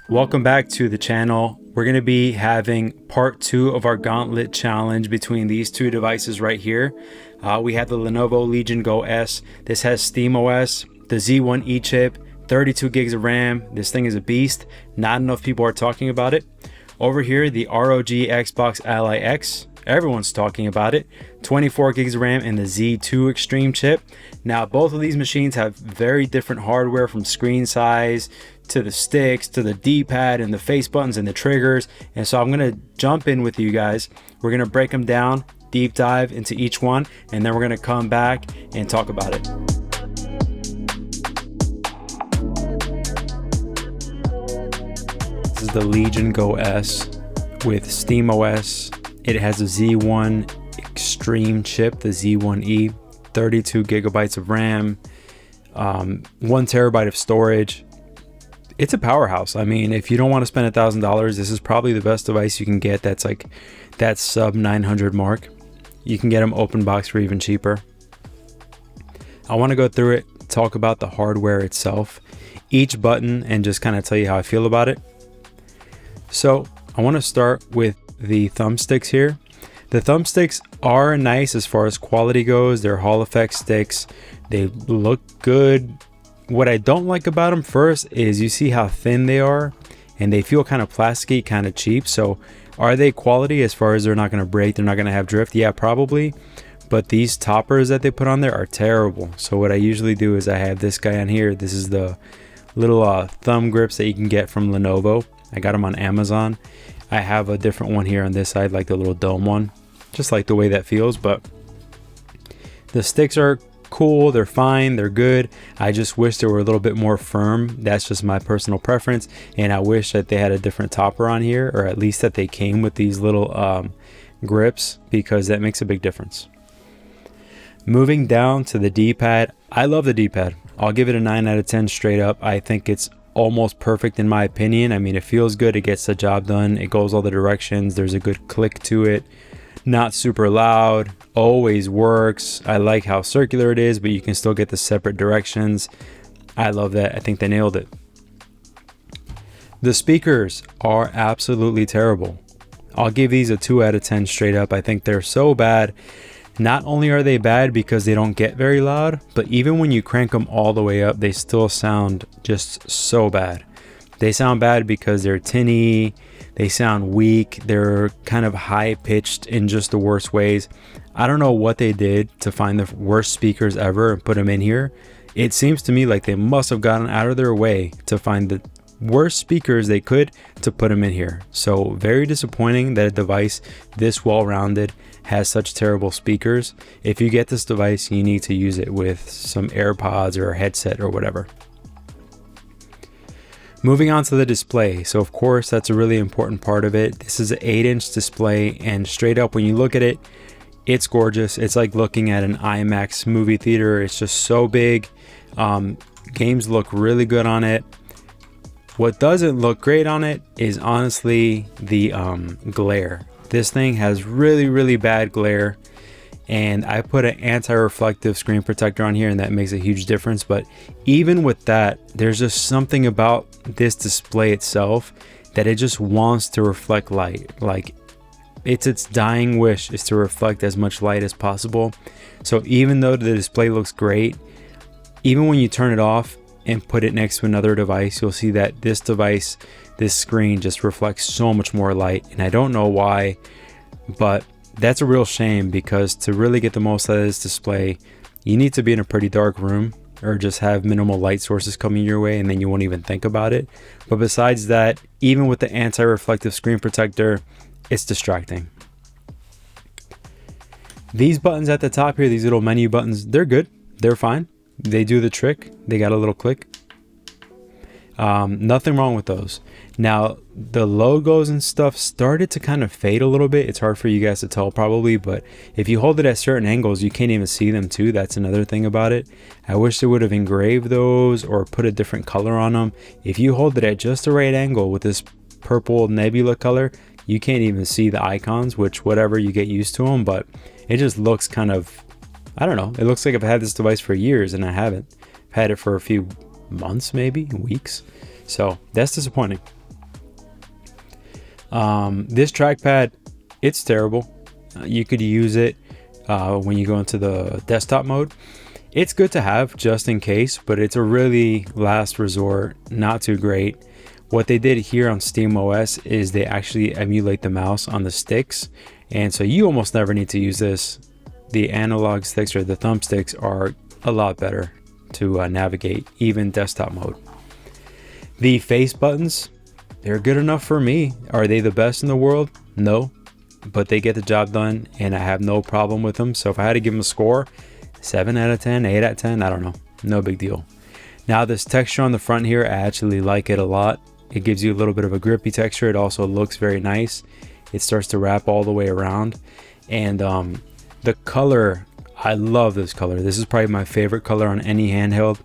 Welcome back to the channel. We're going to be having part 2 of our gauntlet challenge between these two devices right here. We have the Lenovo Legion Go S. This has SteamOS, the Z1E chip, 32 gigs of RAM. This thing is a beast. Not enough people are talking about it. Over here, the ROG Xbox Ally X. Everyone's talking about it. 24 gigs of RAM and the Z2 Extreme chip. Now, both of these machines have very different hardware, from screen size to the sticks to the D-pad and the face buttons and the triggers. And so I'm going to jump in with you guys. We're going to break them down, deep dive into each one, and then we're going to come back and talk about it. This is the Legion Go S with SteamOS. It has a Z1 Extreme chip, the Z1E, 32 gigabytes of RAM, 1 terabyte of storage. It's a powerhouse. I mean, if you don't want to spend $1,000, this is probably the best device you can get. That's like that sub 900 mark. You can get them open box for even cheaper. I want to go through it, talk about the hardware itself, each button, and just kind of tell you how I feel about it. So I want to start with the thumbsticks here. The thumbsticks are nice as far as quality goes. They're Hall effect sticks. They look good. What I don't like about them first is you see how thin they are, and they feel kind of plasticky, kind of cheap. So are they quality as far as they're not going to break, they're not going to have drift? Yeah, probably. But these toppers that they put on there are terrible. So what I usually do is I have this guy on here. This is the little thumb grips that you can get from Lenovo. I got them on Amazon. I have a different one here on this side, like the little dome one. Just like the way that feels, but the sticks are cool, they're fine, they're good. I just wish they were a little bit more firm. That's just my personal preference, and I wish that they had a different topper on here, or at least that they came with these little grips, because that makes a big difference. Moving down to the D-pad, I love the D-pad. I'll give it a 9 out of 10 straight up. I think it's almost perfect in my opinion. I mean, it feels good, it gets the job done, it goes all the directions, there's a good click to it, not super loud, always works. I like how circular it is, but you can still get the separate directions. I love that. I think they nailed it. The speakers are absolutely terrible. I'll give these a 2 out of 10 straight up. I think they're so bad. Not only are they bad because they don't get very loud, but even when you crank them all the way up, they still sound just so bad. They sound bad because they're tinny, they sound weak, they're kind of high pitched in just the worst ways. I don't know what they did to find the worst speakers ever and put them in here. It seems to me like they must have gotten out of their way to find the worst speakers they could to put them in here. So very disappointing that a device this well-rounded has such terrible speakers. If you get this device, you need to use it with some AirPods or a headset or whatever. Moving on to the display. So of course, that's a really important part of it. This is an 8-inch display, and straight up when you look at it, it's gorgeous. It's like looking at an IMAX movie theater. It's just so big. Games look really good on it. What doesn't look great on it is honestly the glare. This thing has really bad glare, and I put an anti-reflective screen protector on here, and that makes a huge difference. But even with that, there's just something about this display itself that it just wants to reflect light. Like, it's its dying wish is to reflect as much light as possible. So even though the display looks great, even when you turn it off and put it next to another device, you'll see that this device, this screen just reflects so much more light. And I don't know why, but that's a real shame, because to really get the most out of this display, you need to be in a pretty dark room or just have minimal light sources coming your way, and then you won't even think about it. But besides that, even with the anti-reflective screen protector, it's distracting. These buttons at the top here, these little menu buttons, they're good. They're fine. They do the trick. They got a little click. Nothing wrong with those. Now, the logos and stuff started to kind of fade a little bit. It's hard for you guys to tell probably, but if you hold it at certain angles, you can't even see them too. That's another thing about it. I wish they would have engraved those or put a different color on them. If you hold it at just the right angle with this purple nebula color, you can't even see the icons, which whatever, you get used to them, but it just looks kind of, I don't know. It looks like I've had this device for years and I haven't. I've had it for a few months, maybe weeks. So that's disappointing. This trackpad, it's terrible. You could use it when you go into the desktop mode. It's good to have just in case, but it's a really last resort, not too great. What they did here on SteamOS is they actually emulate the mouse on the sticks, and so you almost never need to use this. The analog sticks or the thumbsticks are a lot better to navigate, even desktop mode. The face buttons, they're good enough for me. Are they the best in the world? No, but they get the job done, and I have no problem with them. So if I had to give them a score, 7 out of 10, 8 out of 10, I don't know, no big deal. Now this texture on the front here, I actually like it a lot. It gives you a little bit of a grippy texture. It also looks very nice. It starts to wrap all the way around. And the color, I love this color. This is probably my favorite color on any handheld.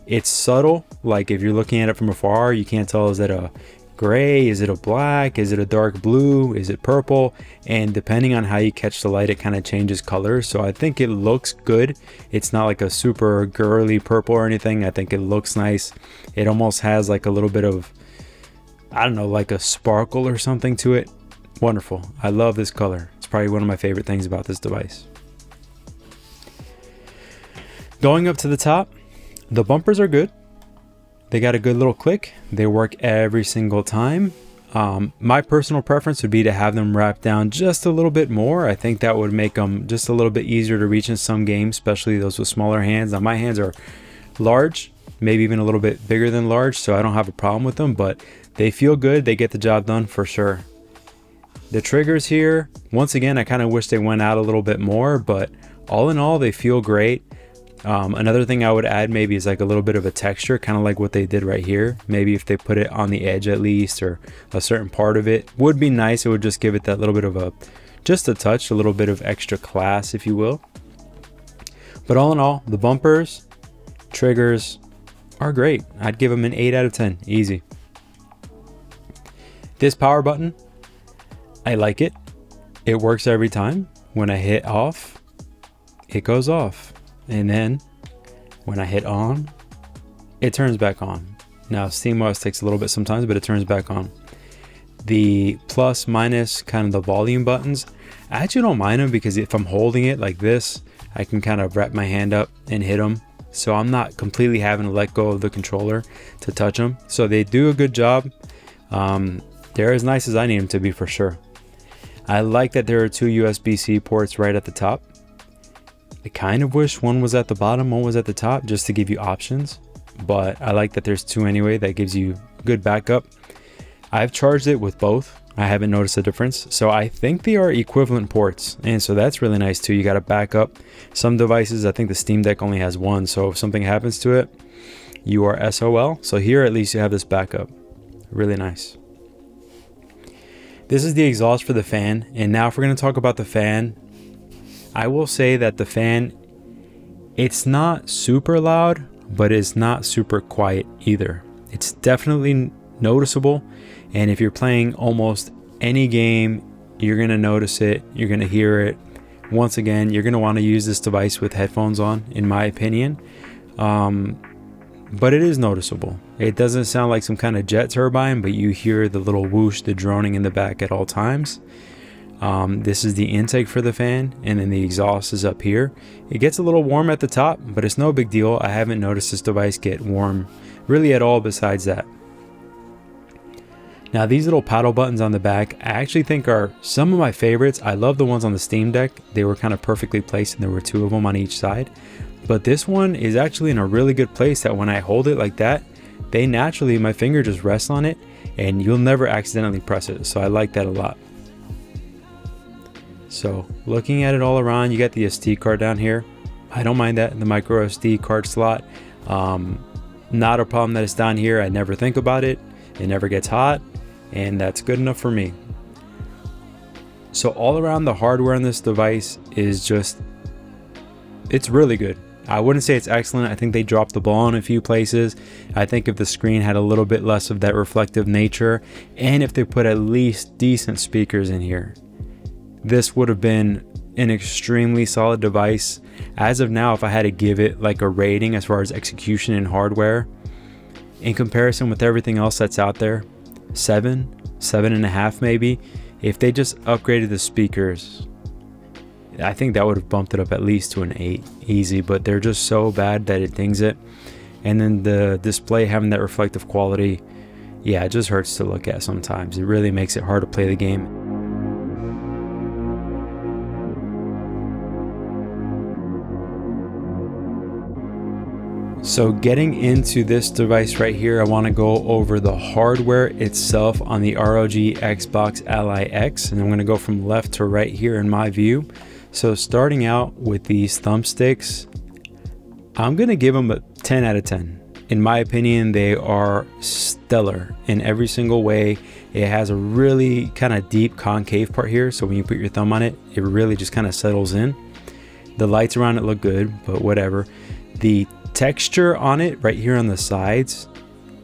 It's subtle, like if you're looking at it from afar, you can't tell, is it a gray, is it a black, is it a dark blue, is it purple? And depending on how you catch the light, it kind of changes colors. So I think it looks good. It's not like a super girly purple or anything. I think it looks nice. It almost has like a little bit of, I don't know, like a sparkle or something to it. Wonderful. I love this color. It's probably one of my favorite things about this device. Going up to the top, the bumpers are good. They got a good little click. They work every single time. My personal preference would be to have them wrap down just a little bit more. I think that would make them just a little bit easier to reach in some games, especially those with smaller hands. Now my hands are large, maybe even a little bit bigger than large, so I don't have a problem with them, but they feel good. They get the job done for sure. The triggers here, once again, I kind of wish they went out a little bit more, but all in all, they feel great. Another thing I would add maybe is like a little bit of a texture, kind of like what they did right here. Maybe if they put it on the edge at least, or a certain part of it would be nice. It would just give it that little bit of just a touch, a little bit of extra class, if you will. But all in all, the bumpers, triggers are great. I'd give them an 8 out of 10, easy. This power button, I like it. It works every time. When I hit off, it goes off. And then when I hit on, it turns back on. Now SteamOS takes a little bit sometimes, but it turns back on. The plus, minus, kind of the volume buttons, I actually don't mind them because if I'm holding it like this, I can kind of wrap my hand up and hit them. So I'm not completely having to let go of the controller to touch them. So they do a good job. They're as nice as I need them to be for sure. I like that there are 2 USB-C ports right at the top. I kind of wish one was at the bottom, one was at the top, just to give you options. But I like that there's 2 anyway. That gives you good backup. I've charged it with both. I haven't noticed a difference. So I think they are equivalent ports. And so that's really nice too. You got to back up. Some devices, I think the Steam Deck only has 1. So if something happens to it, you are SOL. So here at least you have this backup. Really nice. This is the exhaust for the fan. And now if we're going to talk about the fan, I will say that the fan, it's not super loud, but it's not super quiet either. It's definitely noticeable. And if you're playing almost any game, you're going to notice it. You're going to hear it. Once again, you're going to want to use this device with headphones on, in my opinion. But it is noticeable. It doesn't sound like some kind of jet turbine, but you hear the little whoosh, the droning in the back at all times. This is the intake for the fan, and then the exhaust is up here. It gets a little warm at the top, but it's no big deal. I haven't noticed this device get warm really at all besides that. Now these little paddle buttons on the back, I actually think are some of my favorites. I love the ones on the Steam Deck. They were kind of perfectly placed and there were 2 of them on each side. But this one is actually in a really good place that when I hold it like that, they naturally, my finger just rests on it and you'll never accidentally press it. So I like that a lot. So looking at it all around, you got the SD card down here. I don't mind that, the micro SD card slot. Not a problem that it's down here. I never think about it. It never gets hot, and that's good enough for me. So all around, the hardware on this device is just, it's really good. I wouldn't say it's excellent. I think they dropped the ball in a few places. I think if the screen had a little bit less of that reflective nature, and if they put at least decent speakers in here, this would have been an extremely solid device. As of now, if I had to give it like a rating as far as execution and hardware, in comparison with everything else that's out there, 7.5 maybe. If they just upgraded the speakers, I think that would have bumped it up at least to an 8 easy, but they're just so bad that it dings it. And then the display having that reflective quality, yeah, it just hurts to look at sometimes. It really makes it hard to play the game. So getting into this device right here, I want to go over the hardware itself on the ROG Xbox Ally X, and I'm going to go from left to right here in my view. So starting out with these thumbsticks, I'm going to give them a 10 out of 10. In my opinion, they are stellar in every single way. It has a really kind of deep concave part here, so when you put your thumb on it, it really just kind of settles in. The lights around it look good, but whatever. The texture on it right here on the sides,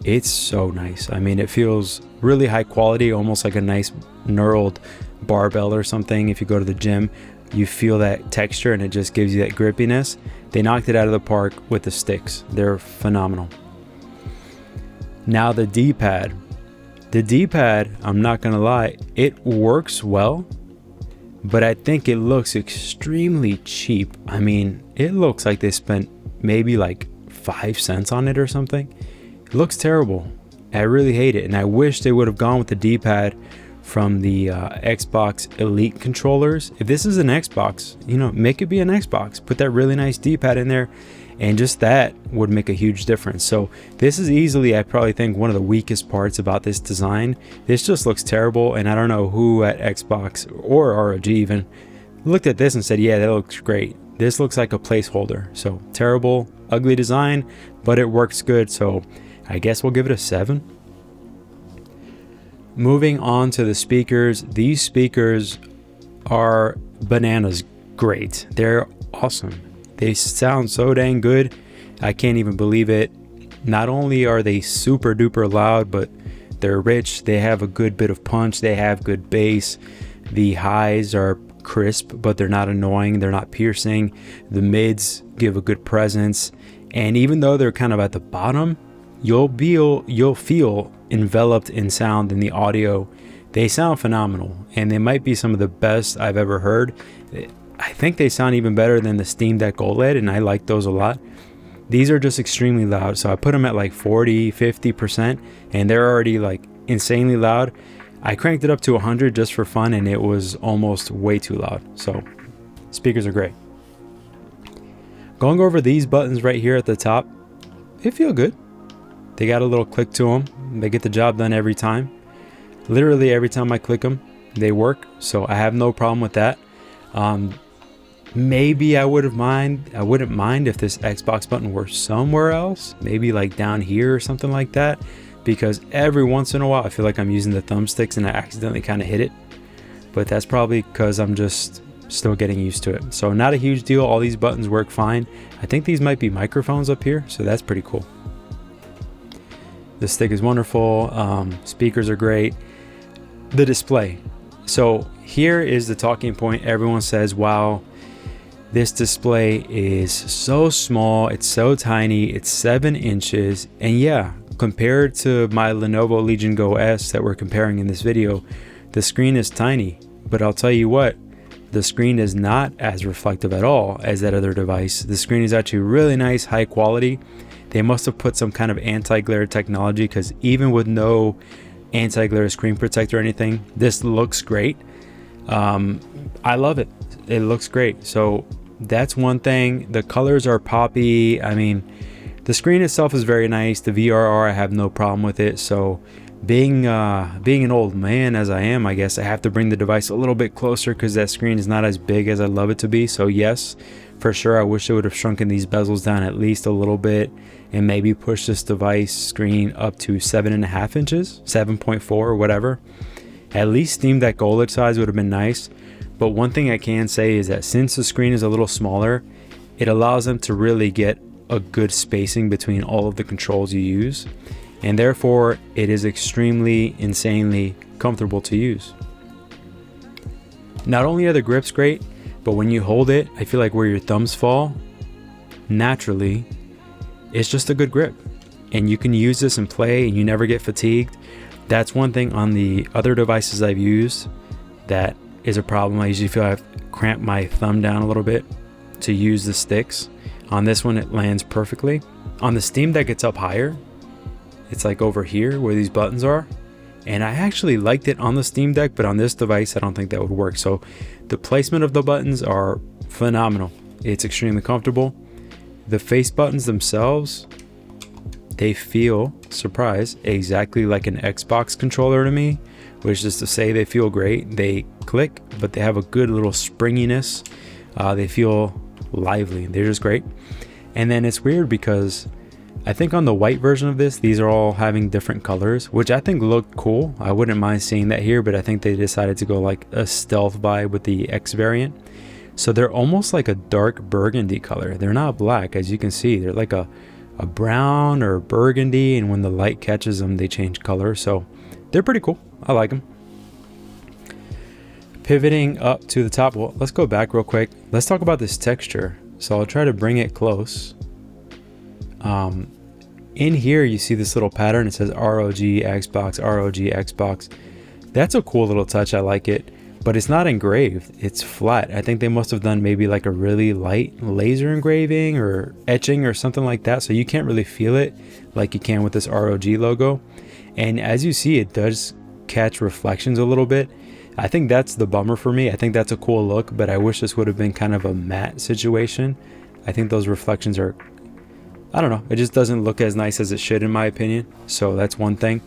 it's so nice. I mean, it feels really high quality, almost like a nice knurled barbell or something. If you go to the gym, you feel that texture and it just gives you that grippiness. They knocked it out of the park with the sticks. They're phenomenal. Now the D-pad. The D-pad, I'm not gonna lie, it works well, but I think it looks extremely cheap. I mean, it looks like they spent maybe like 5 cents on it or something. It looks terrible. I really hate it, and I wish they would have gone with the D-pad from the Xbox Elite controllers. If this is an Xbox, you know, make it be an Xbox. Put that really nice D-pad in there, and just that would make a huge difference. So this is easily, I probably think, one of the weakest parts about this design. This just looks terrible, and I don't know who at Xbox or ROG even looked at this and said, yeah, that looks great. This looks like a placeholder. So terrible, ugly design, but it works good. So I guess we'll give it a 7. Moving on to the speakers. These speakers are bananas great. They're awesome. They sound so dang good. I can't even believe it. Not only are they super duper loud, but they're rich. They have a good bit of punch. They have good bass. The highs are crisp, but they're not annoying. They're not piercing. The mids give a good presence. And even though they're kind of at the bottom, you'll feel enveloped in sound in the audio. They sound phenomenal, and they might be some of the best I've ever heard. I think they sound even better than the Steam Deck OLED, and I like those a lot. These are just extremely loud, so I put them at like 40-50%, and they're already like insanely loud. I cranked it up to 100 just for fun, and it was almost way too loud. So speakers are great. Going over these buttons right here at the top, they feel good. They got a little click to them. They get the job done every time. Literally every time I click them, they work. So I have no problem with that. Maybe I wouldn't mind if this Xbox button were somewhere else, maybe like down here or something like that, because every once in a while I feel like I'm using the thumbsticks and I accidentally kind of hit it. But that's probably because I'm just still getting used to it. So not a huge deal. All these buttons work fine. I think these might be microphones up here, so that's pretty cool. The stick is wonderful. Speakers are great. The display. So here is the talking point. Everyone says, wow, this display is so small. It's so tiny. It's 7 inches. And yeah, compared to my Lenovo Legion Go S that we're comparing in this video, the screen is tiny. But I'll tell you what, the screen is not as reflective at all as that other device. The screen is actually really nice, high quality. They must have put some kind of anti-glare technology, because even with no anti-glare screen protector or anything, this looks great. I love it. It looks great. So that's one thing. The colors are poppy. I mean, the screen itself is very nice. The VRR, I have no problem with it. So being an old man as I am, I guess I have to bring the device a little bit closer because that screen is not as big as I'd love it to be. So yes, for sure, I wish I would have shrunken these bezels down at least a little bit and maybe push this device screen up to 7.5 inches, 7.4 or whatever. At least Steam Deck OLED size would have been nice. But one thing I can say is that since the screen is a little smaller, it allows them to really get a good spacing between all of the controls you use. And therefore, it is extremely, insanely comfortable to use. Not only are the grips great, but when you hold it, I feel like where your thumbs fall, naturally, it's just a good grip. And you can use this and play and you never get fatigued. That's one thing on the other devices I've used that is a problem. I usually feel I've cramped my thumb down a little bit to use the sticks. On this one, it lands perfectly. On the Steam Deck, it's up higher. It's like over here where these buttons are. And I actually liked it on the Steam Deck, but on this device, I don't think that would work. So the placement of the buttons are phenomenal. It's extremely comfortable. The face buttons themselves, they feel, surprise, exactly like an Xbox controller to me, which is to say they feel great. They click, but they have a good little springiness. They feel lively. They're just great. And then it's weird because I think on the white version of this, these are all having different colors, which I think look cool. I wouldn't mind seeing that here, but I think they decided to go like a stealth vibe with the X variant. So they're almost like a dark burgundy color. They're not black, as you can see. They're like a brown or burgundy, and when the light catches them, they change color. So they're pretty cool. I like them. Pivoting up to the top, well, let's go back real quick. Let's talk about this texture. So I'll try to bring it close. In here, you see this little pattern. It says ROG Xbox, ROG Xbox. That's a cool little touch. I like it, but it's not engraved. It's flat. I think they must have done maybe like a really light laser engraving or etching or something like that. So you can't really feel it like you can with this ROG logo. And as you see, it does catch reflections a little bit. I think that's the bummer for me. I think that's a cool look, but I wish this would have been kind of a matte situation. I think those reflections are, I don't know, it just doesn't look as nice as it should in my opinion. So that's one thing.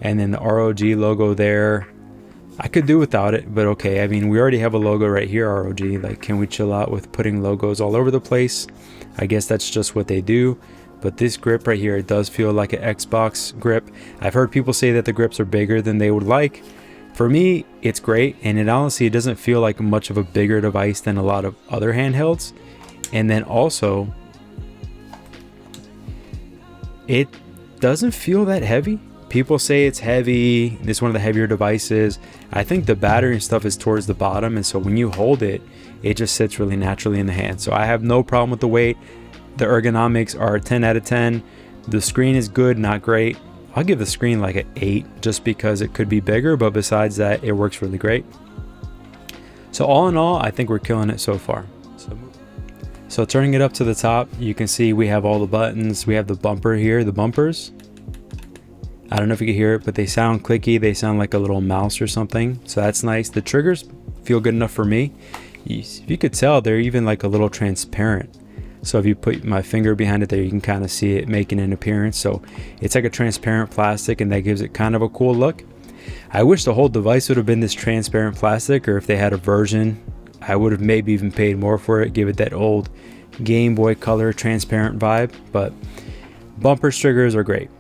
And then the ROG logo there, I could do without it, but okay. I mean, we already have a logo right here, ROG. Like, can we chill out with putting logos all over the place? I guess that's just what they do. But this grip right here, it does feel like an Xbox grip. I've heard people say that the grips are bigger than they would like. For me, it's great, and it honestly, it doesn't feel like much of a bigger device than a lot of other handhelds. And then also, it doesn't feel that heavy. People say it's heavy. It's one of the heavier devices. I think the battery and stuff is towards the bottom, and so when you hold it, it just sits really naturally in the hand. So I have no problem with the weight. The ergonomics are 10 out of 10. The screen is good, not great. I'll give the screen like an 8 just because it could be bigger, but besides that, it works really great. So all in all, I think we're killing it so far. So turning it up to the top, you can see we have all the buttons. We have the bumper here, the bumpers. I don't know if you can hear it, but they sound clicky. They sound like a little mouse or something. So that's nice. The triggers feel good enough for me. If you could tell, they're even like a little transparent. So if you put my finger behind it there, you can kind of see it making an appearance. So it's like a transparent plastic, and that gives it kind of a cool look. I wish the whole device would have been this transparent plastic, or if they had a version, I would have maybe even paid more for it, give it that old Game Boy Color transparent vibe. But bumper triggers are great.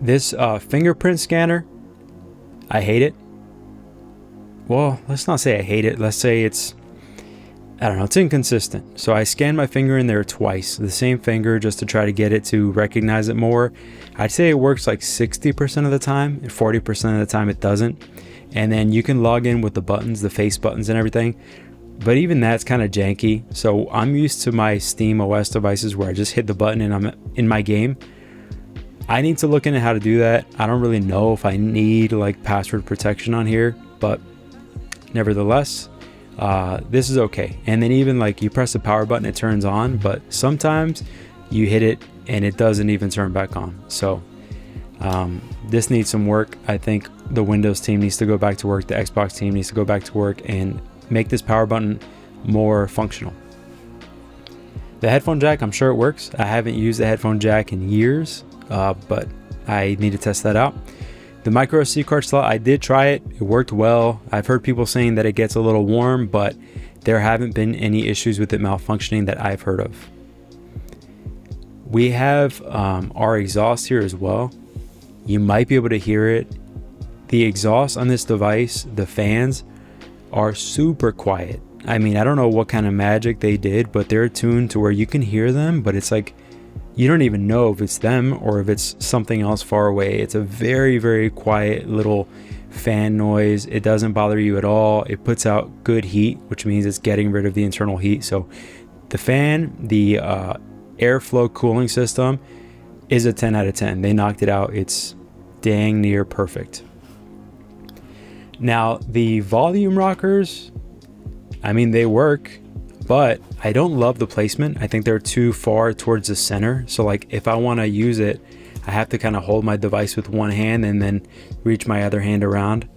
This fingerprint scanner, I hate it. Well, let's not say I hate it. Let's say it's, I don't know, it's inconsistent. So I scanned my finger in there twice, the same finger, just to try to get it to recognize it more. I'd say it works like 60% of the time, and 40% of the time it doesn't. And then you can log in with the buttons, the face buttons and everything. But even that's kind of janky. So I'm used to my Steam OS devices where I just hit the button and I'm in my game. I need to look into how to do that. I don't really know if I need like password protection on here, but nevertheless, this is okay. And then even like you press the power button, it turns on, but sometimes you hit it and it doesn't even turn back on. So this needs some work. I think the Windows team needs to go back to work. The Xbox team needs to go back to work and make this power button more functional. The headphone jack, I'm sure it works. I haven't used the headphone jack in years, but I need to test that out. The micro SD card slot, I did try it. It worked well. I've heard people saying that it gets a little warm, but there haven't been any issues with it malfunctioning that I've heard of. We have our exhaust here as well. You might be able to hear it. The exhaust on this device, the fans, are super quiet. I mean, I don't know what kind of magic they did, but they're tuned to where you can hear them, but it's like you don't even know if it's them or if it's something else far away. It's a very, very quiet little fan noise. It doesn't bother you at all. It puts out good heat, which means it's getting rid of the internal heat. So the fan, the airflow cooling system is a 10 out of 10. They knocked it out. It's dang near perfect. Now the volume rockers, I mean, they work, but I don't love the placement. I think they're too far towards the center. So like if I want to use it, I have to kind of hold my device with one hand and then reach my other hand around.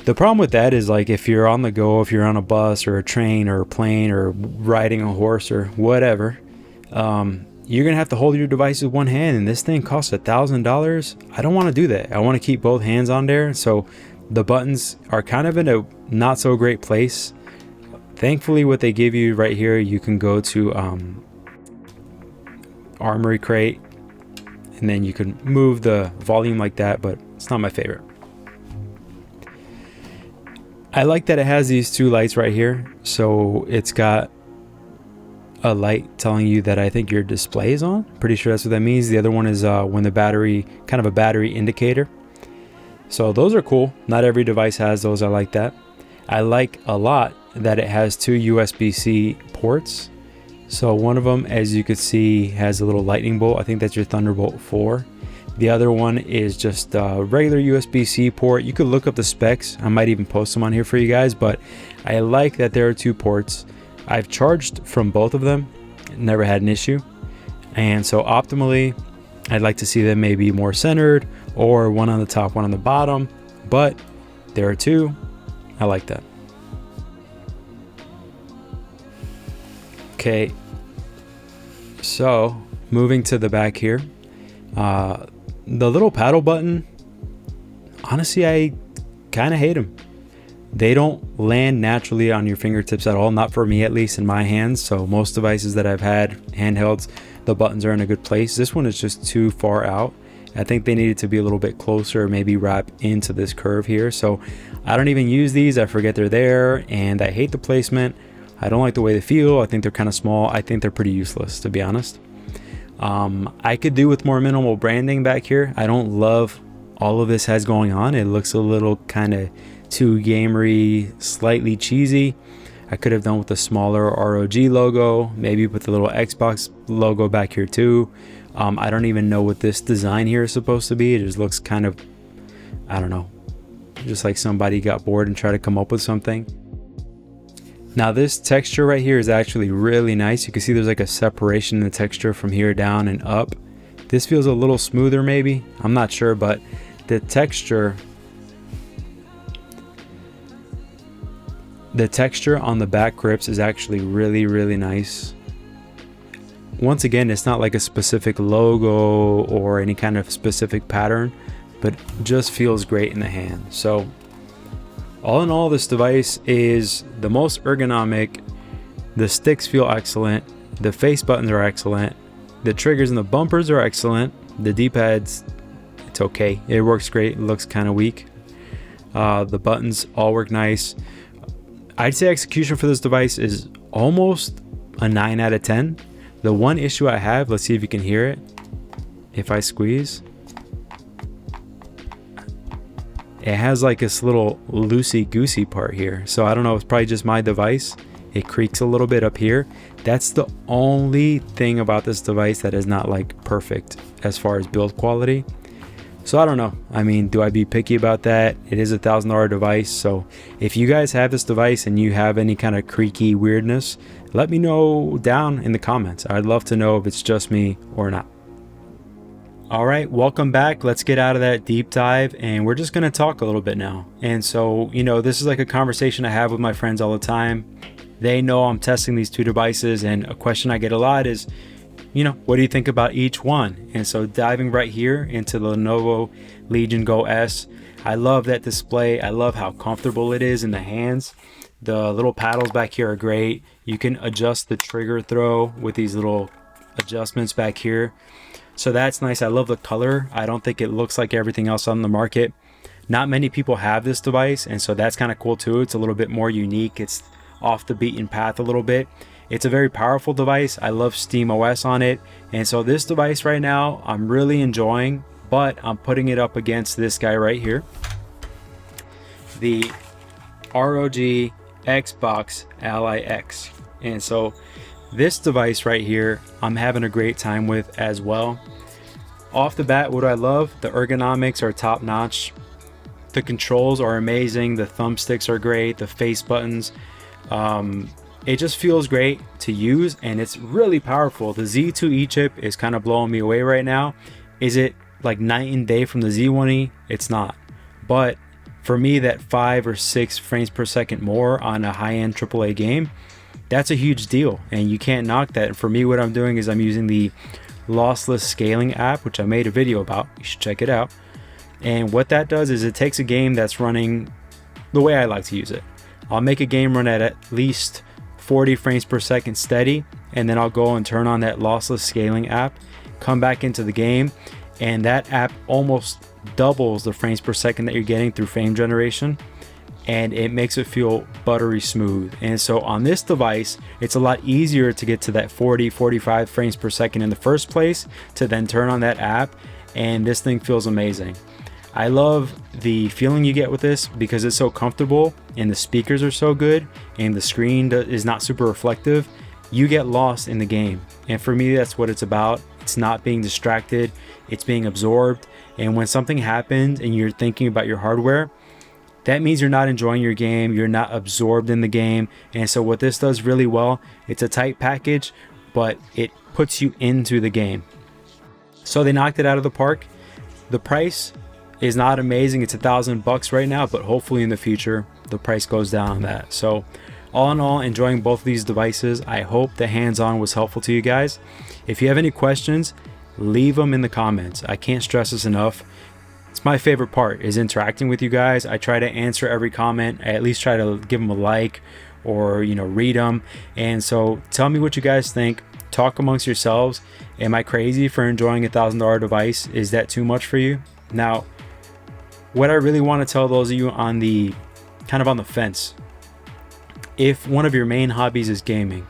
The problem with that is like if you're on the go, if you're on a bus or a train or a plane or riding a horse or whatever, you're gonna have to hold your device with one hand, and this thing costs $1,000. I don't want to do that. I want to keep both hands on there. So the buttons are kind of in a not so great place. Thankfully, what they give you right here, you can go to Armory Crate, and then you can move the volume like that, but it's not my favorite. I like that it has these two lights right here. So it's got a light telling you that I think your display is on. Pretty sure that's what that means. The other one is when the battery, kind of a battery indicator. So those are cool. Not every device has those. I like that. I like a lot that it has two USB-C ports. So one of them, as you could see, has a little lightning bolt. I think that's your Thunderbolt 4. The other one is just a regular USB-C port. You could look up the specs. I might even post them on here for you guys, but I like that there are two ports. I've charged from both of them, never had an issue. And so optimally, I'd like to see them maybe more centered or one on the top, one on the bottom, but there are two. I like that. Okay, so moving to the back here, the little paddle button, honestly, I kind of hate them. They don't land naturally on your fingertips at all, not for me at least in my hands. So most devices that I've had, handhelds, the buttons are in a good place. This one is just too far out. I think they needed to be a little bit closer, maybe wrap into this curve here. So I don't even use these. I forget they're there, and I hate the placement. I don't like the way they feel. I think they're kind of small. I think they're pretty useless, to be honest. I could do with more minimal branding back here. I don't love all of this has going on. It looks a little kind of too gamery, slightly cheesy. I could have done with a smaller ROG logo, maybe with the little Xbox logo back here too. I don't even know what this design here is supposed to be. It just looks kind of, I don't know, just like somebody got bored and tried to come up with something. Now this texture right here is actually really nice. You can see there's like a separation in the texture from here down and up. This feels a little smoother maybe. I'm not sure, but the texture on the back grips is actually really, really nice. Once again, it's not like a specific logo or any kind of specific pattern, but just feels great in the hand. So all in all, this device is the most ergonomic. The sticks feel excellent. The face buttons are excellent. The triggers and the bumpers are excellent. The D-pads, it's okay. It works great. It looks kind of weak. The buttons all work nice. I'd say execution for this device is almost a 9 out of 10. The one issue I have, let's see if you can hear it. If I squeeze, it has like this little loosey-goosey part here. So I don't know, it's probably just my device. It creaks a little bit up here. That's the only thing about this device that is not like perfect as far as build quality. So I don't know. I mean, do I be picky about that? It is a $1,000 device. So if you guys have this device and you have any kind of creaky weirdness, let me know down in the comments. I'd love to know if it's just me or not. All right, welcome back. Let's get out of that deep dive and we're just gonna talk a little bit now. And so, you know, this is like a conversation I have with my friends all the time. They know I'm testing these two devices, and a question I get a lot is, you know, what do you think about each one? And so diving right here into the Lenovo Legion Go S, I love that display. I love how comfortable it is in the hands. The little paddles back here are great. You can adjust the trigger throw with these little adjustments back here. So that's nice. I love the color. I don't think it looks like everything else on the market. Not many people have this device, and so that's kind of cool too. It's a little bit more unique. It's off the beaten path a little bit. It's a very powerful device. I love SteamOS on it. And so this device right now, I'm really enjoying, but I'm putting it up against this guy right here. The ROG Xbox Ally X. And so this device right here, I'm having a great time with as well. Off the bat, what do I love? The ergonomics are top notch. The controls are amazing. The thumbsticks are great. The face buttons. It just feels great to use, and it's really powerful. The Z2E chip is kind of blowing me away right now. Is it like night and day from the Z1E? It's not. But for me, that 5 or 6 frames per second more on a high-end AAA game, that's a huge deal, and you can't knock that. And for me, what I'm doing is I'm using the lossless scaling app, which I made a video about. You should check it out. And what that does is it takes a game that's running the way I like to use it. I'll make a game run at least 40 frames per second steady, and then I'll go and turn on that lossless scaling app, come back into the game, and that app almost doubles the frames per second that you're getting through frame generation, and it makes it feel buttery smooth. And so on this device, it's a lot easier to get to that 40-45 frames per second in the first place, to then turn on that app, and this thing feels amazing. I love the feeling you get with this because it's so comfortable, and the speakers are so good, and the screen is not super reflective. You get lost in the game, and for me, that's what it's about. It's not being distracted, it's being absorbed. And when something happens and you're thinking about your hardware, that means you're not enjoying your game, you're not absorbed in the game. And so what this does really well, it's a tight package, but it puts you into the game. So they knocked it out of the park. The price is not amazing. It's $1,000 right now, but hopefully in the future the price goes down on that. So all in all, enjoying both of these devices. I hope the hands-on was helpful to you guys. If you have any questions, leave them in the comments. I can't stress this enough. It's my favorite part, is interacting with you guys. I try to answer every comment. I at least try to give them a like, or read them. And so tell me what you guys think. Talk amongst yourselves. Am I crazy for enjoying a $1,000 device? Is that too much for you? Now, what I really want to tell those of you on the kind of on the fence, if one of your main hobbies is gaming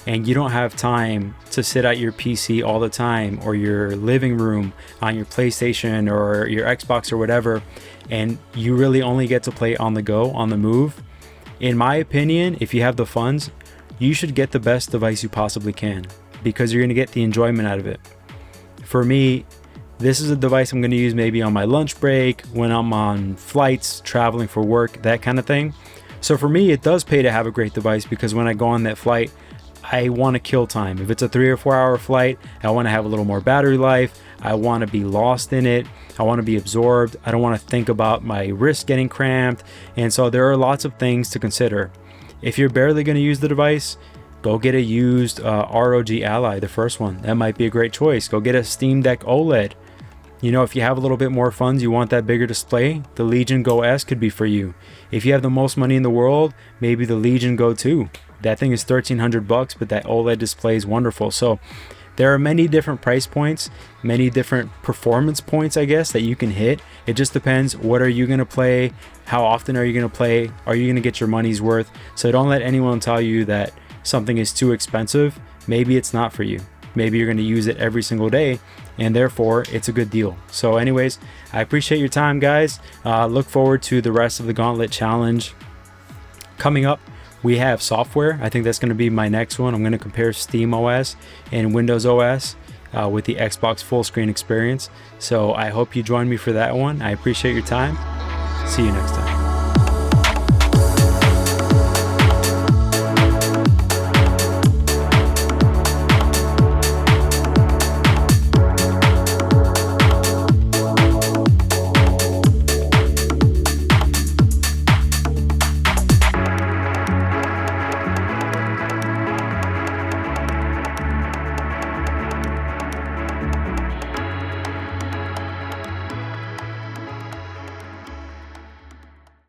and you don't have time to sit at your PC all the time, or your living room on your PlayStation or your Xbox or whatever, and you really only get to play on the go, on the move, in my opinion, if you have the funds, you should get the best device you possibly can, because you're going to get the enjoyment out of it. For me, this is a device I'm going to use maybe on my lunch break, when I'm on flights, traveling for work, that kind of thing. So for me, it does pay to have a great device, because when I go on that flight, I want to kill time. If it's a 3 or 4 hour flight, I want to have a little more battery life. I want to be lost in it. I want to be absorbed. I don't want to think about my wrist getting cramped. And so there are lots of things to consider. If you're barely going to use the device, go get a used ROG Ally, the first one. That might be a great choice. Go get a Steam Deck OLED. If you have a little bit more funds, you want that bigger display, the Legion Go S could be for you. If you have the most money in the world, maybe the Legion Go 2. That thing is $1,300, but that OLED display is wonderful. So there are many different price points, many different performance points, I guess, that you can hit. It just depends, what are you going to play? How often are you going to play? Are you going to get your money's worth? So don't let anyone tell you that something is too expensive. Maybe it's not for you. Maybe you're going to use it every single day, and therefore it's a good deal. So anyways, I appreciate your time, guys. Look forward to the rest of the Gauntlet Challenge. Coming up, we have software. I think that's going to be my next one. I'm going to compare Steam OS and Windows OS with the Xbox full screen experience. So I hope you join me for that one. I appreciate your time. See you next time.